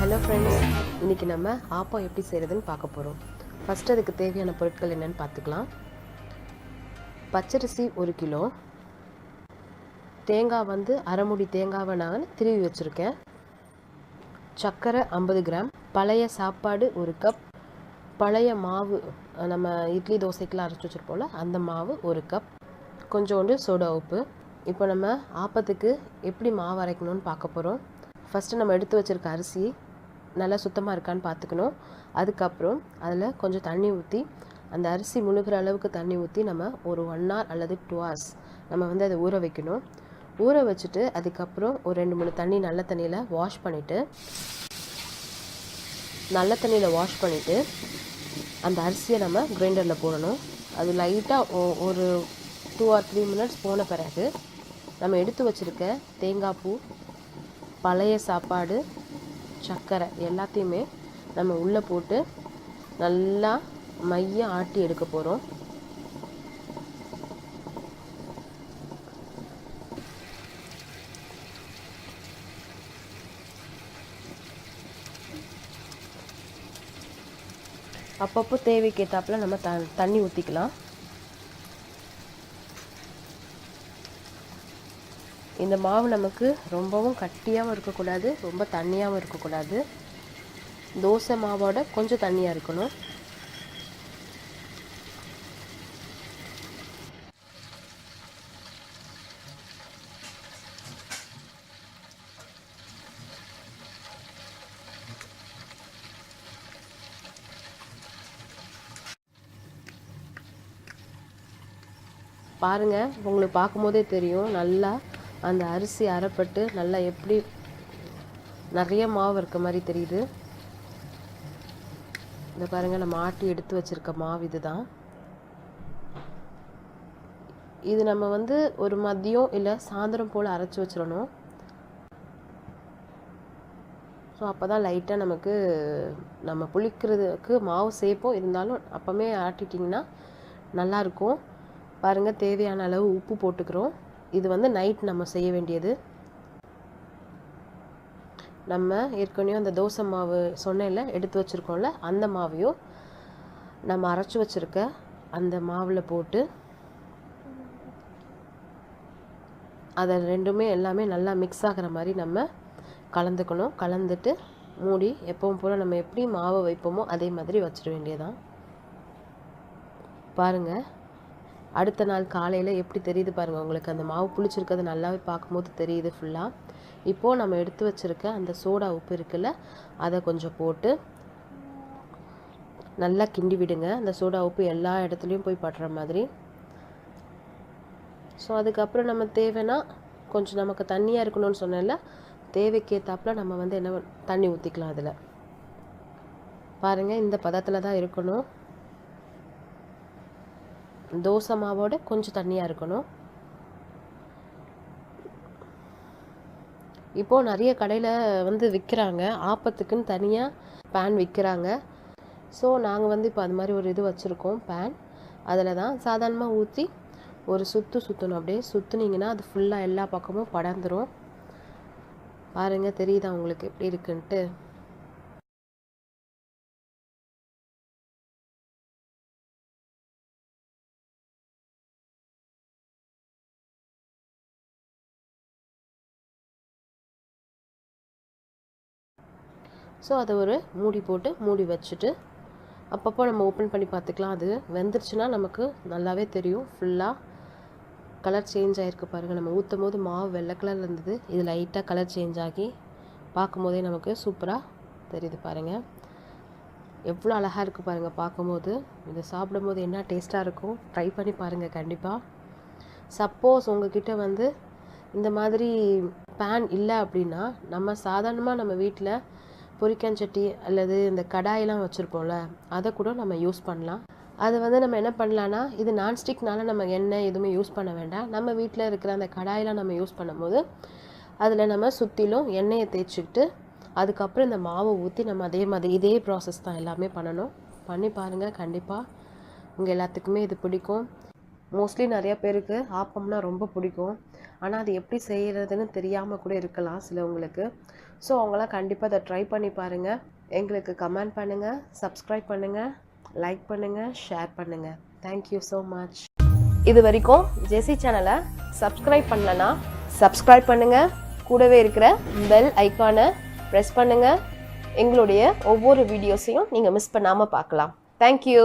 Hello friends, இன்றைக்கி நம்ம ஆப்பம் எப்படி செய்கிறதுன்னு பார்க்க போகிறோம். ஃபஸ்ட்டு அதுக்கு தேவையான பொருட்கள் என்னென்னு பார்த்துக்கலாம். பச்சரிசி 1 கிலோ, தேங்காய் வந்து அரை மூடி தேங்காவை நான் திருவி வச்சுருக்கேன், சர்க்கரை 50 கிராம், பழைய சாப்பாடு 1 கப், பழைய மாவு நம்ம இட்லி தோசைக்கெலாம் அரைச்சி வச்சுருப்போம்ல அந்த மாவு 1 கப், கொஞ்சோண்டு சோடா உப்பு. இப்போ நம்ம ஆப்பத்துக்கு எப்படி மாவு அரைக்கணும்னு பார்க்க போகிறோம். ஃபஸ்ட்டு நம்ம எடுத்து வச்சுருக்க அரிசி நல்லா சுத்தமாக இருக்கான்னு பார்த்துக்கணும். அதுக்கப்புறம் அதில் கொஞ்சம் தண்ணி ஊற்றி, அந்த அரிசி முழுகிற அளவுக்கு தண்ணி ஊற்றி நம்ம ஒரு 1 hour அல்லது 2 hours நம்ம வந்து அதை ஊற வைக்கணும். ஊற வச்சுட்டு அதுக்கப்புறம் ஒரு 2-3 தண்ணி நல்ல தண்ணியில் வாஷ் பண்ணிவிட்டு அந்த அரிசியை நம்ம கிரைண்டரில் போடணும். அது லைட்டாக ஒரு 2 or 3 minutes போன பிறகு நம்ம எடுத்து வச்சுருக்க தேங்காய் பூ, பழைய சாப்பாடு, சர்க்கரை எல்லாத்தையுமே நம்ம உள்ளே போட்டு நல்லா மைய ஆட்டி எடுக்க போகிறோம். அப்பப்போ தேவைக்கேற்றாப்புல நம்ம தண்ணி ஊற்றிக்கலாம். இந்த மாவு நமக்கு ரொம்பவும் கட்டியாகவும் இருக்கக்கூடாது, ரொம்ப தண்ணியாகவும் இருக்கக்கூடாது. தோசை மாவோட கொஞ்சம் தண்ணியாக இருக்கணும். பாருங்கள், உங்களுக்கு பார்க்கும்போதே தெரியும் நல்லா அந்த அரிசி அரைப்பட்டு நல்லா எப்படி நிறைய மாவு இருக்க மாதிரி தெரியுது. இந்த பாருங்கள், நம்ம ஆட்டி எடுத்து வச்சுருக்க மாவு இதுதான். இது நம்ம வந்து ஒரு மதியம் இல்லை சாயந்தரம் போல் அரைச்சி வச்சிடணும். ஸோ அப்போ தான் லைட்டாக நமக்கு நம்ம புளிக்கிறதுக்கு மாவு சேர்ப்போம், இருந்தாலும் அப்போவே ஆட்டிட்டிங்கன்னா நல்லாயிருக்கும். பாருங்கள், தேவையான அளவு உப்பு போட்டுக்கிறோம். இது வந்து நைட் நம்ம செய்ய வேண்டியது. நம்ம ஏற்கனவே அந்த தோசை மாவு சொன்னேன்ல எடுத்து வச்சுருக்கோம்ல, அந்த மாவையும் நம்ம அரைச்சி வச்சுருக்க அந்த மாவில் போட்டு அதை ரெண்டுமே எல்லாமே நல்லா மிக்ஸ் ஆகிற மாதிரி நம்ம கலந்துக்கணும். கலந்துட்டு மூடி எப்பவும் போல் நம்ம எப்படி மாவை வைப்போமோ அதே மாதிரி வச்சிட வேண்டியதான். பாருங்கள், அடுத்த நாள் காலையில் எப்படி தெரியுது பாருங்கள் உங்களுக்கு. அந்த மாவு புளிச்சிருக்கிறது நல்லாவே பார்க்கும்போது தெரியுது ஃபுல்லாக. இப்போது நம்ம எடுத்து வச்சுருக்க அந்த சோடா உப்பு இருக்குல்ல, அதை கொஞ்சம் போட்டு நல்லா கிண்டி விடுங்க. அந்த சோடா உப்பு எல்லா இடத்துலையும் போய் படுற மாதிரி. ஸோ அதுக்கப்புறம் நம்ம தேவைன்னா கொஞ்சம் நமக்கு தண்ணியாக இருக்கணும்னு சொன்னேன்ல, தேவைக்கேற்றாப்புல நம்ம வந்து என்ன தண்ணி ஊற்றிக்கலாம். அதில் பாருங்கள், இந்த பதத்தில் தான் இருக்கணும். தோசை மாவோட கொஞ்சம் தண்ணியாக இருக்கணும். இப்போது நிறைய கடையில் வந்து விற்கிறாங்க, ஆப்பத்துக்குன்னு தனியாக பேன் விற்கிறாங்க. ஸோ நாங்கள் வந்து இப்போ அது மாதிரி ஒரு இது வச்சுருக்கோம் பேன். அதில் தான் சாதாரணமாக ஊற்றி ஒரு சுற்றணும். அப்படியே சுற்றுனீங்கன்னா அது ஃபுல்லாக எல்லா பக்கமும் படர்ந்துடும். பாருங்கள், தெரியுதா உங்களுக்கு எப்படி இருக்குன்ட்டு. ஸோ அதை ஒரு மூடி போட்டு மூடி வச்சுட்டு அப்பப்போ நம்ம ஓப்பன் பண்ணி பார்த்துக்கலாம். அது வெந்துருச்சுன்னா நமக்கு நல்லாவே தெரியும். ஃபுல்லாக கலர் சேஞ்ச் ஆகிருக்கு பாருங்கள். நம்ம ஊற்றும் போது மாவு வெள்ளை கலரில் இருந்தது, இது லைட்டாக கலர் சேஞ்ச் ஆகி பார்க்கும்போதே நமக்கு சூப்பராக தெரியுது பாருங்கள். எவ்வளோ அழகாக இருக்குது பாருங்கள் பார்க்கும்போது. இதை சாப்பிடும்போது என்ன டேஸ்ட்டாக இருக்கும், ட்ரை பண்ணி பாருங்கள் கண்டிப்பாக. சப்போஸ் உங்ககிட்ட வந்து இந்த மாதிரி பேன் இல்லை அப்படின்னா நம்ம சாதாரணமாக நம்ம வீட்டில் பொரிக்காஞ்சட்டி அல்லது இந்த கடாயெல்லாம் வச்சுருப்போம்ல, அதை கூட நம்ம யூஸ் பண்ணலாம். அது வந்து நம்ம என்ன பண்ணலான்னா, இது நான்ஸ்டிக்னால நம்ம எண்ணெய் எதுவுமே யூஸ் பண்ண வேண்டாம். நம்ம வீட்டில் இருக்கிற அந்த கடாயெல்லாம் நம்ம யூஸ் பண்ணும்போது அதில் நம்ம சுற்றிலும் எண்ணெயை தேய்ச்சிக்கிட்டு அதுக்கப்புறம் இந்த மாவை ஊற்றி நம்ம அதே மாதிரி இதே ப்ராசஸ் தான் எல்லாமே பண்ணணும். பண்ணி பாருங்கள், கண்டிப்பாக உங்கள் எல்லாத்துக்குமே இது பிடிக்கும். மோஸ்ட்லி நிறைய பேருக்கு ஆப்பம்னா ரொம்ப பிடிக்கும். ஆனால் அது எப்படி செய்கிறதுன்னு தெரியாமல் கூட இருக்கலாம் சிலவங்களுக்கு. ஸோ அவங்களாம் கண்டிப்பாக அதை ட்ரை பண்ணி பாருங்கள். எங்களுக்கு கமெண்ட் பண்ணுங்கள், சப்ஸ்கிரைப் பண்ணுங்கள், லைக் பண்ணுங்கள், ஷேர் பண்ணுங்கள். Thank you so much. இது வரைக்கும் ஜெசி சேனலை சப்ஸ்கிரைப் பண்ணலன்னா சப்ஸ்கிரைப் பண்ணுங்கள். கூடவே இருக்கிற பெல் ஐக்கானை ப்ரெஸ் பண்ணுங்கள். எங்களுடைய ஒவ்வொரு வீடியோஸையும் நீங்கள் மிஸ் பண்ணாமல் பார்க்கலாம். தேங்க்யூ.